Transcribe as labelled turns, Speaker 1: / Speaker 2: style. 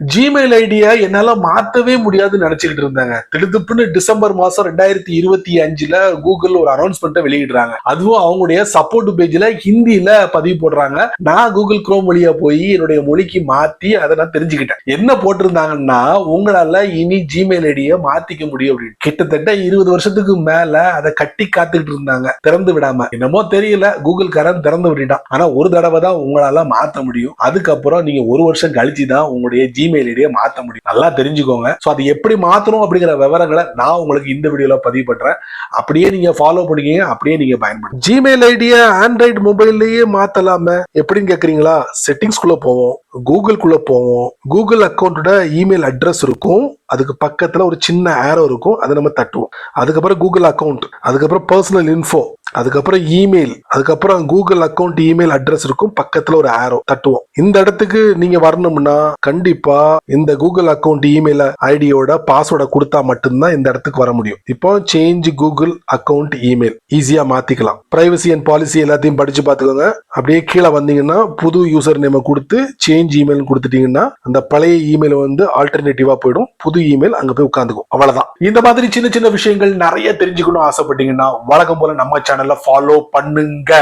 Speaker 1: Gmail idea என்னால மாத்தவே முடியாதுன்னு நினைச்சுக்கிட்டு இருந்தாங்க. திடுதிப்புன்னு டிசம்பர் மாசம் 2025ல கூகுள் ஒரு அனௌன்ஸ்மெண்ட் வெளியிடுறாங்க. அதுவும் அவங்களுடைய சப்போர்ட் பேஜ்ல ஹிந்தியில பதிவு போடுறாங்க. நான் கூகுள் குரோம் வழியா போய் என்னுடைய மொழிக்கு மாத்தி அதை நான் தெரிஞ்சுக்கிட்டேன். என்ன போட்டிருந்தாங்கன்னா, உங்களால இனி ஜிமெயில் ஐடியா மாத்திக்க முடியும் அப்படின்னு. கிட்டத்தட்ட 20 வருஷத்துக்கு மேல அதை கட்டி காத்துக்கிட்டு இருந்தாங்க, திறந்து விடாம. என்னமோ தெரியல, கூகுள் காரன் திறந்து விட்டுட்டான். ஆனா ஒரு தடவை தான் உங்களால மாத்த முடியும். அதுக்கப்புறம் நீங்க ஒரு வருஷம் கழிச்சு தான் உங்களுடைய ஜிமெயில் ஐடியை மாத்த முடியும். நல்லா தெரிஞ்சுக்கோங்க. சோ அது எப்படி மாத்தணும் அப்படிங்கிற விவரங்களை நான் உங்களுக்கு இந்த வீடியோல பதிவு பண்றேன். அப்படியே நீங்க ஃபாலோ பண்ணிக்கீங்க, அப்படியே நீங்க பயன்படுத்துங்க. ஜிமெயில் ஐடியை ஆண்ட்ராய்டு மொபைல்லயே மாத்தலாம எப்படின்னு கேக்குறீங்களா? செட்டிங்ஸ்குள்ள போவோம், கூகுள்குள்ள போவோம். கூகுள் அக்கௌண்டோட இமெயில் அட்ரஸ் இருக்கும், அதுக்கு பக்கத்துல ஒரு சின்ன ஆரோ இருக்கும், அதை நம்ம தட்டுவோம். அதுக்கப்புறம் கூகுள் அக்கௌண்ட், அதுக்கப்புறம் பர்சனல் இன்ஃபோ, அதுக்கப்புறம் இமெயில், அதுக்கப்புறம் கூகுள் அக்கௌண்ட் இமெயில் அட்ரஸ் இருக்கும், பக்கத்துல ஒரு ஆரோ தட்டுவோம். இந்த இடத்துக்கு நீங்க வரணும்னா கண்டிப்பா இந்த கூகுள் அக்கௌண்ட் இமெயில் ஐடியோட பாஸ்வேர்டை கொடுத்தா மட்டும்தான் இந்த இடத்துக்கு வர முடியும். இப்போ சேஞ்ச் கூகுள் அக்கௌண்ட் இமெயில் ஈஸியா மாத்திக்கலாம். பிரைவசி அண்ட் பாலிசி எல்லாத்தையும் படிச்சு பாத்துக்கோங்க. அப்படியே கீழே வந்தீங்கன்னா புது யூசர் நேம் கொடுத்து சேஞ்ச் இமெயில் கொடுத்துட்டீங்கன்னா அந்த பழைய இமெயில் வந்து ஆல்டர்னேட்டிவா போயிடும், புது இமெயில் அங்க போய் உட்காந்துக்கும். அவ்வளவுதான். இந்த மாதிரி சின்ன சின்ன விஷயங்கள் நிறைய தெரிஞ்சுக்கணும் ஆசைப்பட்டீங்கன்னா வழக்கம் போல நம்ம சேனல்ல ஃபாலோ பண்ணுங்க.